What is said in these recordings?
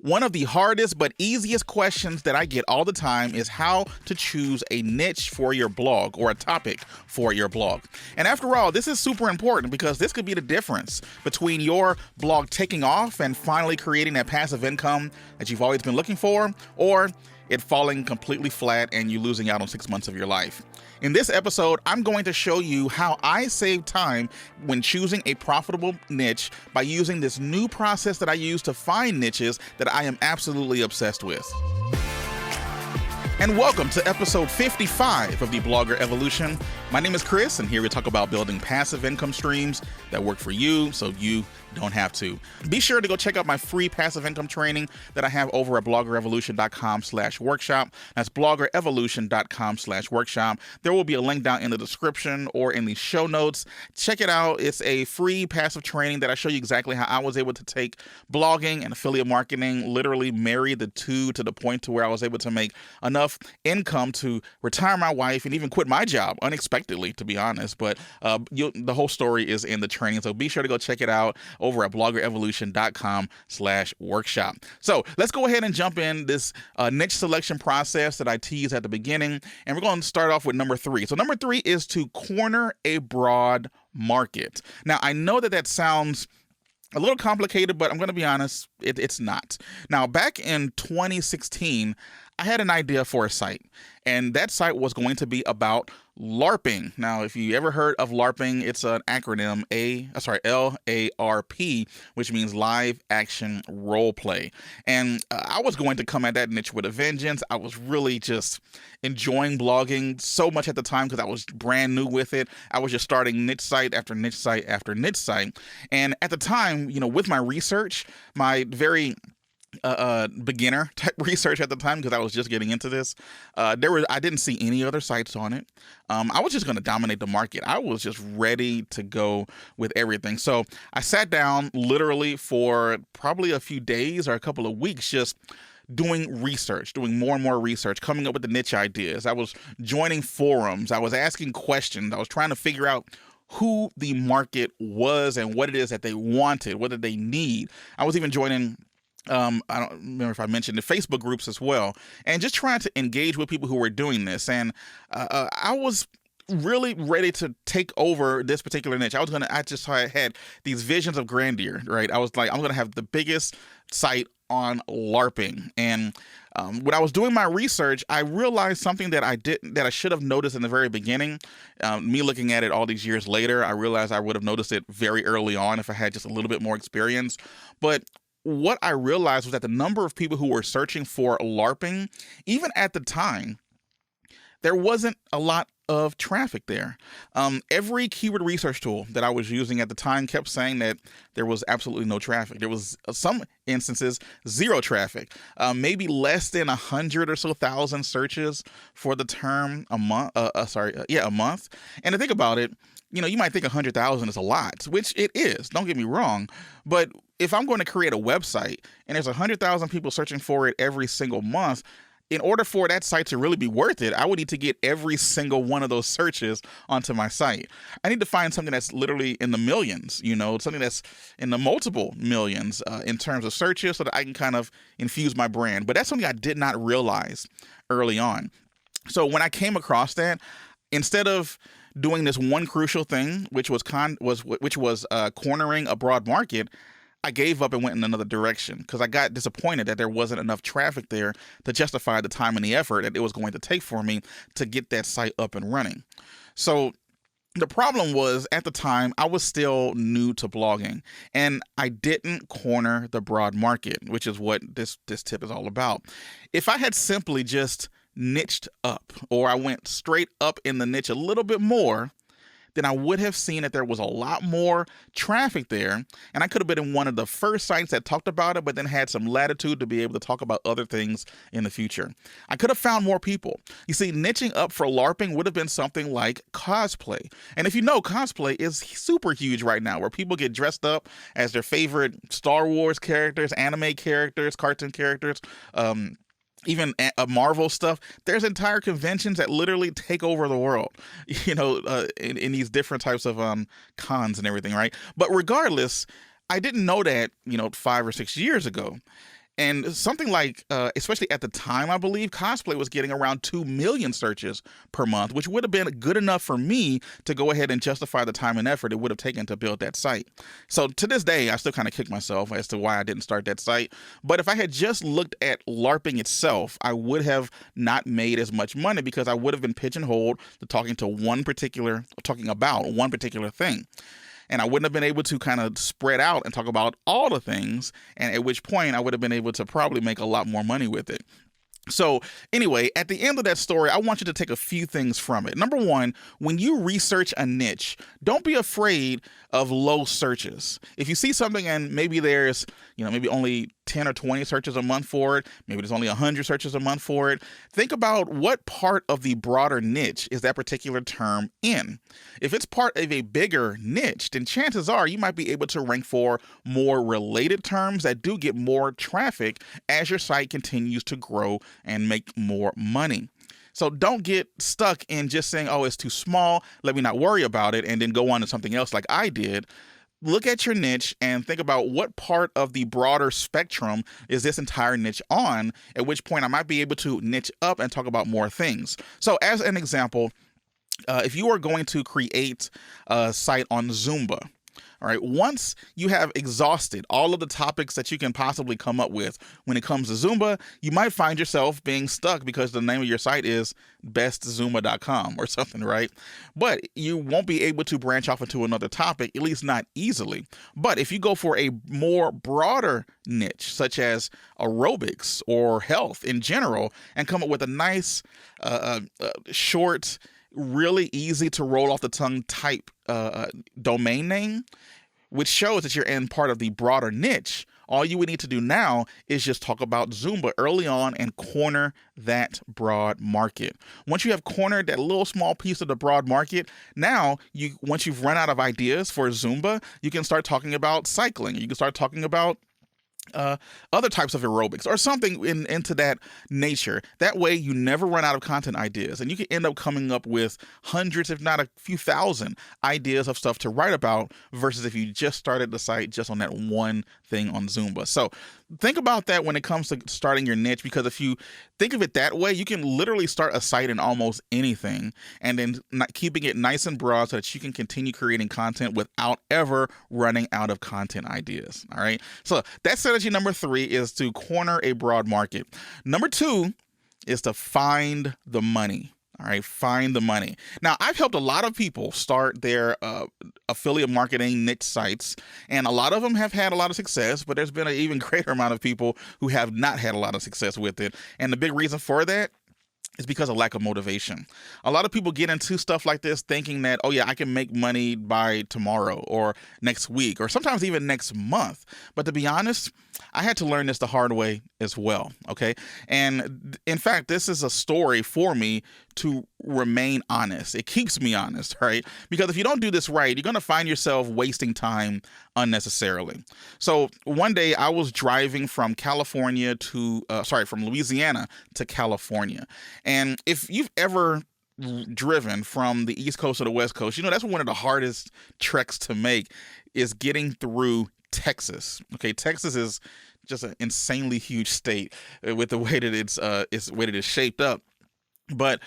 One of the hardest but easiest questions that I get all the time is how to choose a niche for your blog or a topic for your blog. And after all, this is super important because this could be the difference between your blog taking off and finally creating that passive income that you've always been looking for, or it falling completely flat and you losing out on 6 months of your life. In this episode, I'm going to show you how I save time when choosing a profitable niche by using this new process that I use to find niches that I am absolutely obsessed with. And welcome to episode 55 of the Blogger Evolution. My name is Chris, and here we talk about building passive income streams that work for you so you don't have to. Be sure to go check out my free passive income training that I have over at bloggerevolution.com/workshop. That's bloggerevolution.com/workshop. There will be a link down in the description or in the show notes. Check it out. It's a free passive training that I show you exactly how I was able to take blogging and affiliate marketing, literally marry the two to the point to where I was able to make enough income to retire my wife and even quit my job unexpectedly, to be honest. But the whole story is in the training. So be sure to go check it out over at bloggerevolution.com/workshop. So let's go ahead and jump in this niche selection process that I teased at the beginning. And we're going to start off with number 3. So number 3 is to corner a broad market. Now, I know that sounds a little complicated, but I'm going to be honest, it's not. Now, back in 2016, I had an idea for a site, and that site was going to be about LARPing. Now, if you ever heard of LARPing, it's an acronym LARP, which means live action role play. And I was going to come at that niche with a vengeance. I was really just enjoying blogging so much at the time because I was brand new with it. I was just starting niche site after niche site after niche site. And at the time, with my research, my very beginner type research at the time, because I was just getting into this, I didn't see any other sites on it. I was just going to dominate the market. I was just ready to go with everything. So I sat down literally for probably a few days or a couple of weeks, just doing research, doing more and more research, coming up with the niche ideas. I was joining forums. I was asking questions. I was trying to figure out who the market was and what it is that they wanted, what did they need. I was even joining I don't remember if I mentioned the Facebook groups as well, and just trying to engage with people who were doing this. And I was really ready to take over this particular niche. I had these visions of grandeur, right? I was like, I'm going to have the biggest site on LARPing. And when I was doing my research, I realized something that I should have noticed in the very beginning. Me looking at it all these years later, I realized I would have noticed it very early on if I had just a little bit more experience. But what I realized was that the number of people who were searching for LARPing, even at the time, there wasn't a lot of traffic there. Every keyword research tool that I was using at the time kept saying that there was absolutely no traffic. There was some instances, zero traffic, maybe less than 100 or so thousand searches for the term a month. A month. And to think about it, you might think 100,000 is a lot, which it is. Don't get me wrong. But if I'm going to create a website and there's 100,000 people searching for it every single month, in order for that site to really be worth it, I would need to get every single one of those searches onto my site. I need to find something that's literally in the millions, something that's in the multiple millions in terms of searches so that I can kind of infuse my brand. But that's something I did not realize early on. So when I came across that, instead of doing this one crucial thing, which was cornering a broad market, I gave up and went in another direction because I got disappointed that there wasn't enough traffic there to justify the time and the effort that it was going to take for me to get that site up and running. So the problem was, at the time, I was still new to blogging, and I didn't corner the broad market, which is what this tip is all about. If I had simply just niched up, or I went straight up in the niche a little bit more, then I would have seen that there was a lot more traffic there, and I could have been in one of the first sites that talked about it, but then had some latitude to be able to talk about other things in the future. I could have found more people. You see, niching up for LARPing would have been something like cosplay. And if you know, cosplay is super huge right now, where people get dressed up as their favorite Star Wars characters, anime characters, cartoon characters, even Marvel stuff. There's entire conventions that literally take over the world, in these different types of cons and everything, right? But regardless, I didn't know that, 5 or 6 years ago. And something like, especially at the time, I believe cosplay was getting around 2 million searches per month, which would have been good enough for me to go ahead and justify the time and effort it would have taken to build that site. So to this day, I still kind of kick myself as to why I didn't start that site. But if I had just looked at LARPing itself, I would have not made as much money because I would have been pigeonholed to talking about one particular thing. And I wouldn't have been able to kind of spread out and talk about all the things, and at which point I would have been able to probably make a lot more money with it. So anyway, at the end of that story, I want you to take a few things from it. Number one, when you research a niche, don't be afraid of low searches. If you see something and maybe there's, maybe only 10 or 20 searches a month for it, maybe there's only 100 searches a month for it, think about what part of the broader niche is that particular term in. If it's part of a bigger niche, then chances are you might be able to rank for more related terms that do get more traffic as your site continues to grow and make more money. So don't get stuck in just saying, oh, it's too small, let me not worry about it, and then go on to something else like I did. Look at your niche and think about what part of the broader spectrum is this entire niche on, at which point I might be able to niche up and talk about more things. So as an example, if you are going to create a site on Zumba, all right, once you have exhausted all of the topics that you can possibly come up with when it comes to Zumba, you might find yourself being stuck because the name of your site is bestzumba.com or something, right? But you won't be able to branch off into another topic, at least not easily. But if you go for a more broader niche, such as aerobics or health in general, and come up with a nice, short, really easy to roll off the tongue type domain name, which shows that you're in part of the broader niche, all you would need to do now is just talk about Zumba early on and corner that broad market. Once you have cornered that little small piece of the broad market, now once you've run out of ideas for Zumba, you can start talking about cycling. You can start talking about other types of aerobics or something into that nature. That way you never run out of content ideas, and you can end up coming up with hundreds, if not a few thousand ideas of stuff to write about versus if you just started the site just on that one thing on Zumba. So think about that when it comes to starting your niche, because if you think of it that way, you can literally start a site in almost anything and then keeping it nice and broad so that you can continue creating content without ever running out of content ideas. All right. So that's strategy number 3, is to corner a broad market. Number 2 is to find the money. All right, find the money. Now, I've helped a lot of people start their affiliate marketing niche sites, and a lot of them have had a lot of success, but there's been an even greater amount of people who have not had a lot of success with it. And the big reason for that is because of lack of motivation. A lot of people get into stuff like this thinking that, oh yeah, I can make money by tomorrow or next week or sometimes even next month. But to be honest, I had to learn this the hard way as well, okay? And in fact, this is a story for me to remain honest. It keeps me honest, right? Because if you don't do this right, you're going to find yourself wasting time unnecessarily. So one day I was driving from from Louisiana to California. And if you've ever driven from the East Coast to the West Coast, that's one of the hardest treks to make, is getting through Texas. Okay, Texas is just an insanely huge state with the way that it's way that it's shaped up. But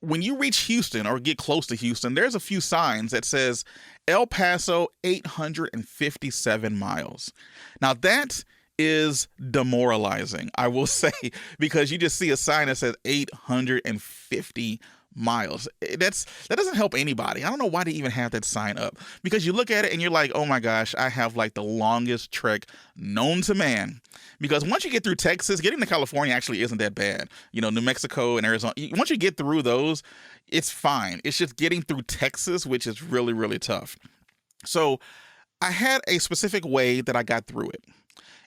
when you reach Houston or get close to Houston, there's a few signs that says El Paso 857 miles. Now that is demoralizing, I will say, because you just see a sign that says 850 miles. That doesn't help anybody. I don't know why they even have that sign up, because you look at it and you're like, oh my gosh, I have like the longest trek known to man. Because once you get through Texas, getting to California actually isn't that bad. New Mexico and Arizona, once you get through those, it's fine. It's just getting through Texas, which is really, really tough. So I had a specific way that I got through it.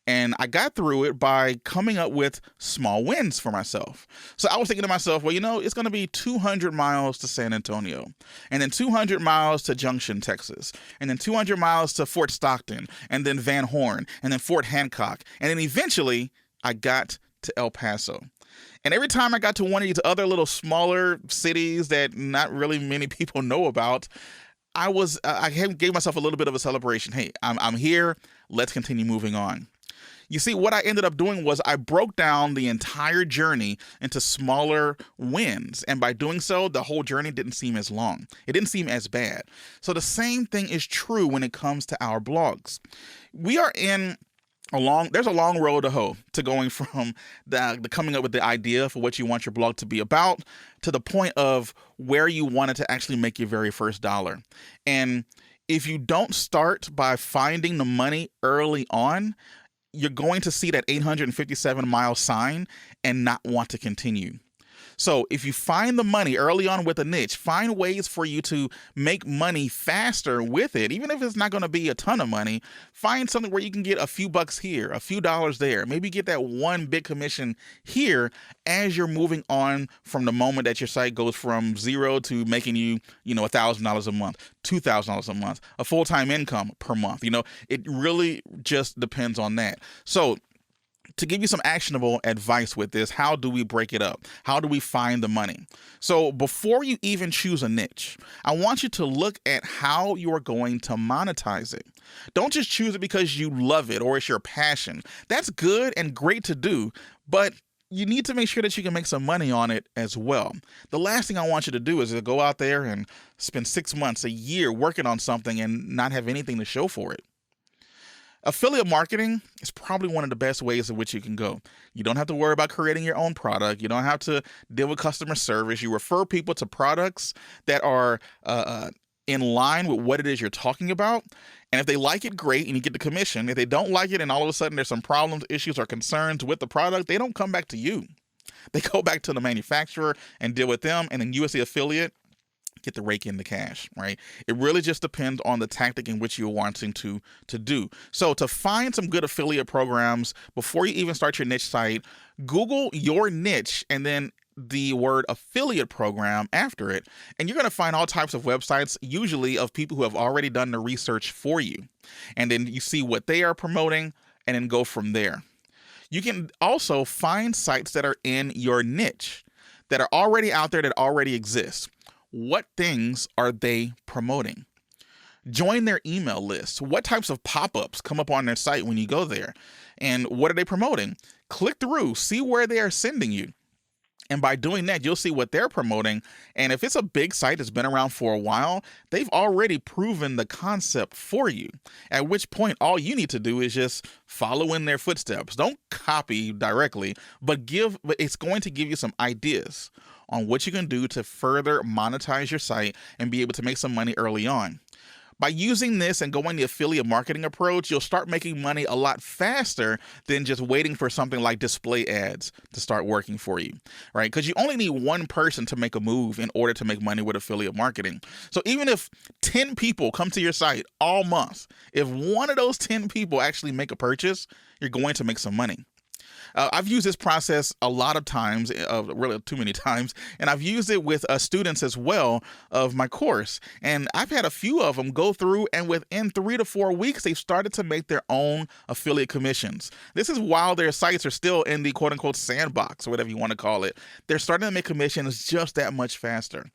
And I got through it by coming up with small wins for myself. So I was thinking to myself, well, it's going to be 200 miles to San Antonio, and then 200 miles to Junction, Texas, and then 200 miles to Fort Stockton, and then Van Horn, and then Fort Hancock. And then eventually I got to El Paso. And every time I got to one of these other little smaller cities that not really many people know about, I gave myself a little bit of a celebration. Hey, I'm here. Let's continue moving on. You see, what I ended up doing was I broke down the entire journey into smaller wins. And by doing so, the whole journey didn't seem as long. It didn't seem as bad. So the same thing is true when it comes to our blogs. We are in there's a long road to hoe to going from the coming up with the idea for what you want your blog to be about to the point of where you want it to actually make your very first dollar. And if you don't start by finding the money early on, you're going to see that 857-mile sign and not want to continue. So if you find the money early on with a niche, find ways for you to make money faster with it. Even if it's not going to be a ton of money, find something where you can get a few bucks here, a few dollars there, maybe get that one big commission here as you're moving on from the moment that your site goes from zero to making you, $1,000 a month, $2,000 a month, a full-time income per month. It really just depends on that. So to give you some actionable advice with this, how do we break it up? How do we find the money? So before you even choose a niche, I want you to look at how you are going to monetize it. Don't just choose it because you love it or it's your passion. That's good and great to do, but you need to make sure that you can make some money on it as well. The last thing I want you to do is to go out there and spend 6 months, a year working on something and not have anything to show for it. Affiliate marketing is probably one of the best ways in which you can go. You don't have to worry about creating your own product. You don't have to deal with customer service. You refer people to products that are in line with what it is you're talking about. And if they like it, great, and you get the commission. If they don't like it and all of a sudden there's some problems, issues, or concerns with the product, they don't come back to you. They go back to the manufacturer and deal with them, and then you as the affiliate get to rake in the cash, right? It really just depends on the tactic in which you're wanting to do. So to find some good affiliate programs before you even start your niche site, Google your niche and then the word affiliate program after it. And you're going to find all types of websites, usually of people who have already done the research for you. And then you see what they are promoting and then go from there. You can also find sites that are in your niche that are already out there, that already exist. What things are they promoting? Join their email list. What types of pop-ups come up on their site when you go there? And what are they promoting? Click through, see where they are sending you. And by doing that, you'll see what they're promoting. And if it's a big site that's been around for a while, they've already proven the concept for you. At which point, all you need to do is just follow in their footsteps. Don't copy directly, but it's going to give you some ideas on what you can do to further monetize your site and be able to make some money early on. By using this and going the affiliate marketing approach, you'll start making money a lot faster than just waiting for something like display ads to start working for you, right? Because you only need one person to make a move in order to make money with affiliate marketing. So even if 10 people come to your site all month, if one of those 10 people actually make a purchase, you're going to make some money. I've used this process a lot of times, really too many times, and I've used it with students as well of my course. And I've had a few of them go through, and within 3 to 4 weeks, they've started to make their own affiliate commissions. This is while their sites are still in the quote-unquote sandbox, or whatever you want to call it. They're starting to make commissions just that much faster.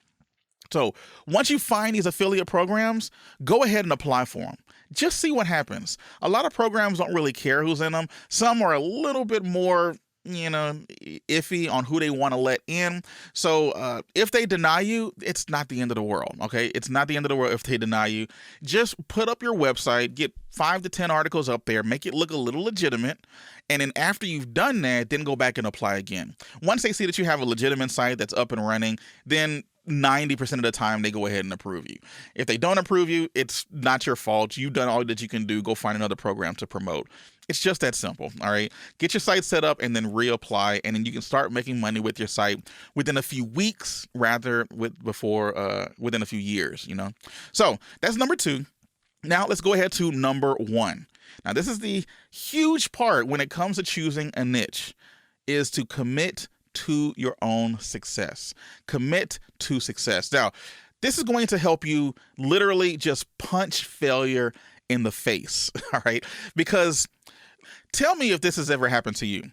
So once you find these affiliate programs, go ahead and apply for them. Just see what happens. A lot of programs don't really care who's in them. Some are a little bit more, iffy on who they want to let in. So if they deny you, it's not the end of the world, okay? It's not the end of the world if they deny you. Just put up your website, get 5 to 10 articles up there, make it look a little legitimate, and then after you've done that, then go back and apply again. Once they see that you have a legitimate site that's up and running, then 90% of the time they go ahead and approve you. If they don't approve you, it's not your fault. You've done all that you can do. Go find another program to promote. It's just that simple. All right. Get your site set up and then reapply, and then you can start making money with your site within a few weeks rather within a few years, So that's number 2. Now let's go ahead to number 1. Now this is the huge part when it comes to choosing a niche, is to commit to your own success. Commit to success. Now, this is going to help you literally just punch failure in the face, all right? Because tell me if this has ever happened to you.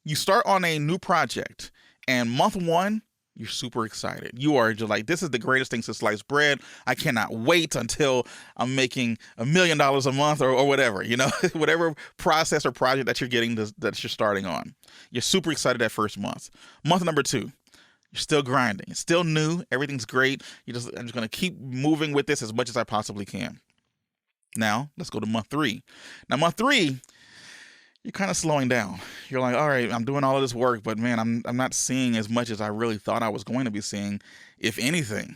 You start on a new project, and month 1, You're super excited. You are just like, this is the greatest thing since sliced bread. I cannot wait until I'm making $1 million a month or whatever, whatever process or project that you're getting that you're starting on. You're super excited that first month. Month number 2, you're still grinding. It's still new. Everything's great. I'm just going to keep moving with this as much as I possibly can. Now, let's go to month 3. Now, month 3, you're kind of slowing down. You're like, all right, I'm doing all of this work, but man, I'm not seeing as much as I really thought I was going to be seeing, if anything.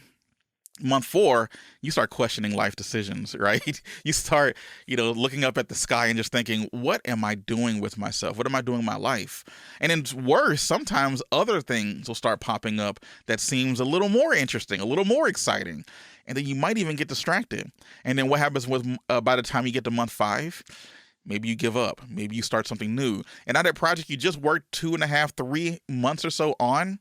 Month 4, you start questioning life decisions, right? You start, looking up at the sky and just thinking, what am I doing with myself? What am I doing in my life? And it's worse, sometimes other things will start popping up that seems a little more interesting, a little more exciting. And then you might even get distracted. And then what happens with by the time you get to month 5, maybe you give up. Maybe you start something new. And now that project you just worked 2.5, 3 months or so on,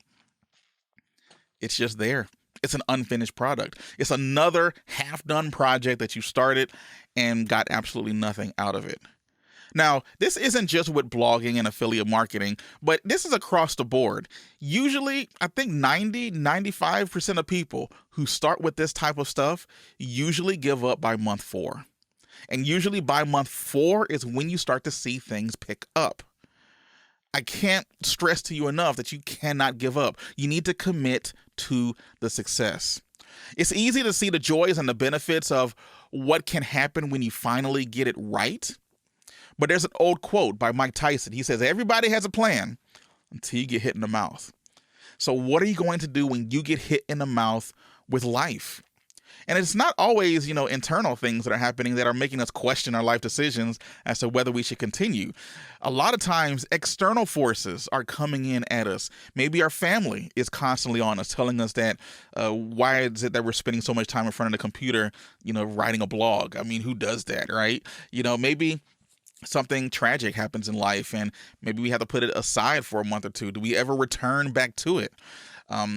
it's just there. It's an unfinished product. It's another half-done project that you started and got absolutely nothing out of it. Now, this isn't just with blogging and affiliate marketing, but this is across the board. Usually, I think 95% of people who start with this type of stuff usually give up by month 4. And usually by month 4 is when you start to see things pick up. I can't stress to you enough that you cannot give up. You need to commit to the success. It's easy to see the joys and the benefits of what can happen when you finally get it right. But there's an old quote by Mike Tyson. He says, everybody has a plan until you get hit in the mouth. So what are you going to do when you get hit in the mouth with life? And it's not always, internal things that are happening that are making us question our life decisions as to whether we should continue. A lot of times, external forces are coming in at us. Maybe our family is constantly on us, telling us that why is it that we're spending so much time in front of the computer, writing a blog? I mean, who does that, right? Maybe something tragic happens in life and maybe we have to put it aside for a month or 2. Do we ever return back to it?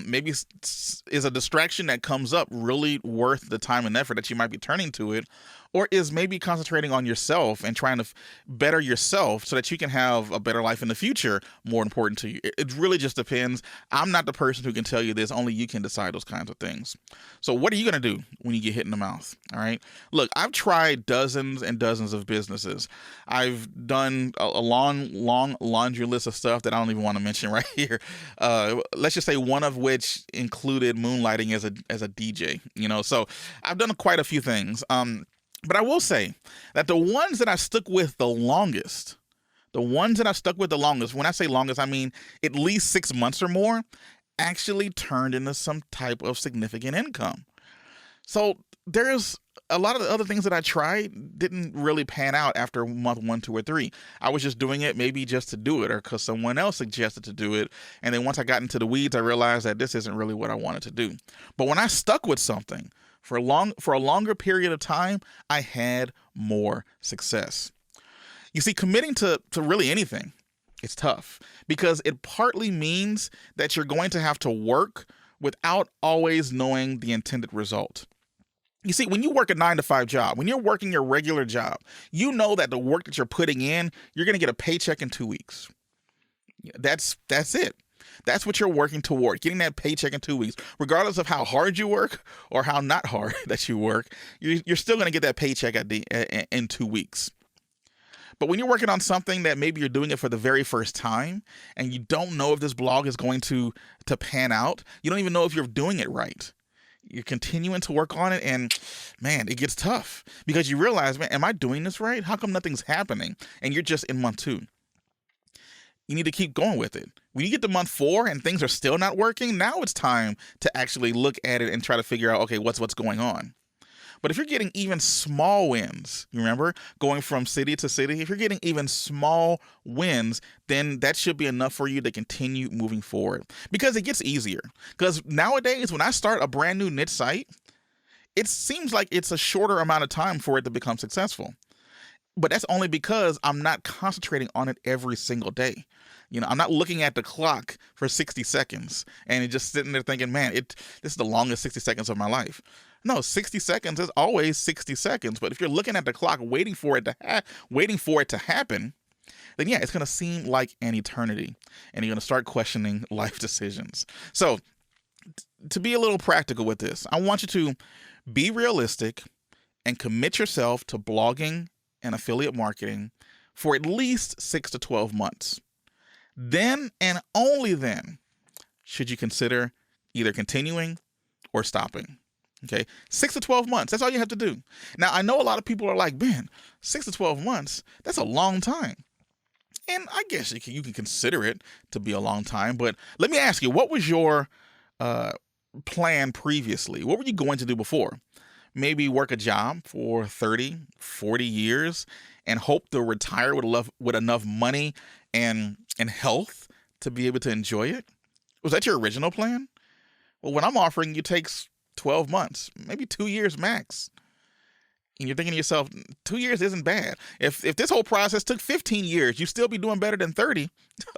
Maybe is a distraction that comes up really worth the time and effort that you might be turning to it? Or is maybe concentrating on yourself and trying to better yourself so that you can have a better life in the future more important to you? It really just depends. I'm not the person who can tell you this. Only you can decide those kinds of things. So what are you going to do when you get hit in the mouth? All right. Look, I've tried dozens and dozens of businesses. I've done a long laundry list of stuff that I don't even want to mention right here. Let's just say one of which included moonlighting as a DJ, so I've done quite a few things. But I will say that the ones that I stuck with the longest, when I say longest, I mean at least 6 months or more, actually turned into some type of significant income. So there's a lot of the other things that I tried didn't really pan out after month 1, 2, or 3. I was just doing it maybe just to do it or because someone else suggested to do it. And then once I got into the weeds, I realized that this isn't really what I wanted to do. But when I stuck with something for a longer period of time, I had more success. You see, committing to really anything, it's tough because it partly means that you're going to have to work without always knowing the intended result. You see, when you work a 9-to-5 job, when you're working your regular job, you know that the work that you're putting in, you're going to get a paycheck in 2 weeks. That's it. That's what you're working toward, getting that paycheck in 2 weeks. Regardless of how hard you work or how not hard that you work, you're still going to get that paycheck in 2 weeks. But when you're working on something that maybe you're doing it for the very first time and you don't know if this blog is going to pan out, you don't even know if you're doing it right. You're continuing to work on it and man, it gets tough because you realize, man, am I doing this right? How come nothing's happening? And you're just in month 2. You need to keep going with it. When you get to month 4 and things are still not working, now it's time to actually look at it and try to figure out, okay, what's going on. But if you're getting even small wins, you remember going from city to city, if you're getting even small wins, then that should be enough for you to continue moving forward because it gets easier. Because nowadays, when I start a brand new niche site, it seems like it's a shorter amount of time for it to become successful. But that's only because I'm not concentrating on it every single day. I'm not looking at the clock for 60 seconds and just sitting there thinking, man, this is the longest 60 seconds of my life. No, 60 seconds is always 60 seconds. But if you're looking at the clock, waiting for it to happen, then yeah, it's going to seem like an eternity and you're going to start questioning life decisions. So to be a little practical with this, I want you to be realistic and commit yourself to blogging and affiliate marketing for at least 6 to 12 months. Then and only then should you consider either continuing or stopping. Okay, 6 to 12 months. That's all you have to do. Now, I know a lot of people are like, man, 6 to 12 months, that's a long time. And I guess you can consider it to be a long time. But let me ask you, what was your plan previously? What were you going to do before? Maybe work a job for 30, 40 years and hope to retire with enough money and health to be able to enjoy it? Was that your original plan? Well, what I'm offering you takes 12 months, maybe 2 years max. And you're thinking to yourself, 2 years isn't bad. If this whole process took 15 years, you'd still be doing better than 30.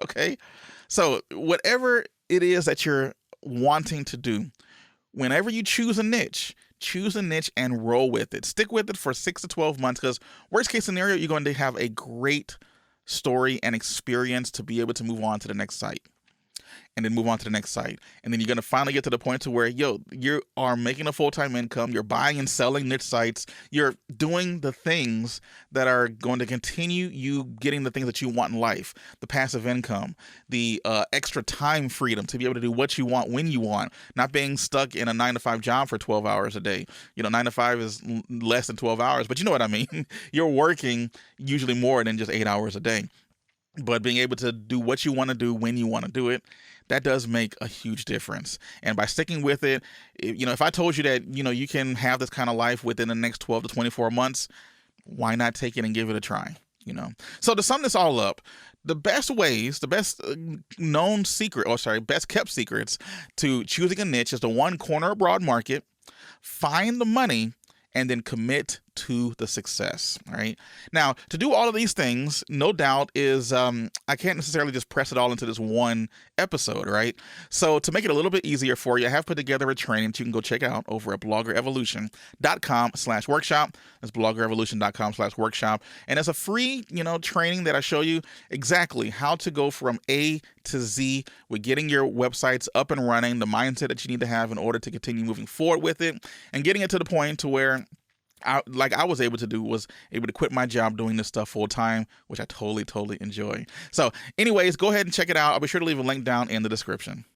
Okay? So whatever it is that you're wanting to do, whenever you choose a niche and roll with it. Stick with it for 6 to 12 months, because worst case scenario, you're going to have a great story and experience to be able to move on to the next site. And then move on to the next site. And then you're going to finally get to the point to where, you are making a full-time income. You're buying and selling niche sites. You're doing the things that are going to continue you getting the things that you want in life. The passive income, the extra time freedom to be able to do what you want when you want, not being stuck in a 9-to-5 job for 12 hours a day. 9 to 5 is less than 12 hours, but you know what I mean? You're working usually more than just 8 hours a day. But being able to do what you want to do when you want to do it, that does make a huge difference. And by sticking with it, if I told you that, you can have this kind of life within the next 12 to 24 months, why not take it and give it a try? So to sum this all up, the best kept secrets to choosing a niche is to, one, corner a broad market, find the money, and then commit to the success. All right. Now, to do all of these things, no doubt is I can't necessarily just press it all into this one episode, right? So to make it a little bit easier for you, I have put together a training that you can go check out over at bloggerevolution.com/workshop. That's bloggerevolution.com/workshop. And it's a free, training that I show you exactly how to go from A to Z with getting your websites up and running, the mindset that you need to have in order to continue moving forward with it, and getting it to the point to where I was able to quit my job doing this stuff full time, which I totally enjoy. So anyways, go ahead and check it out. I'll be sure to leave a link down in the description.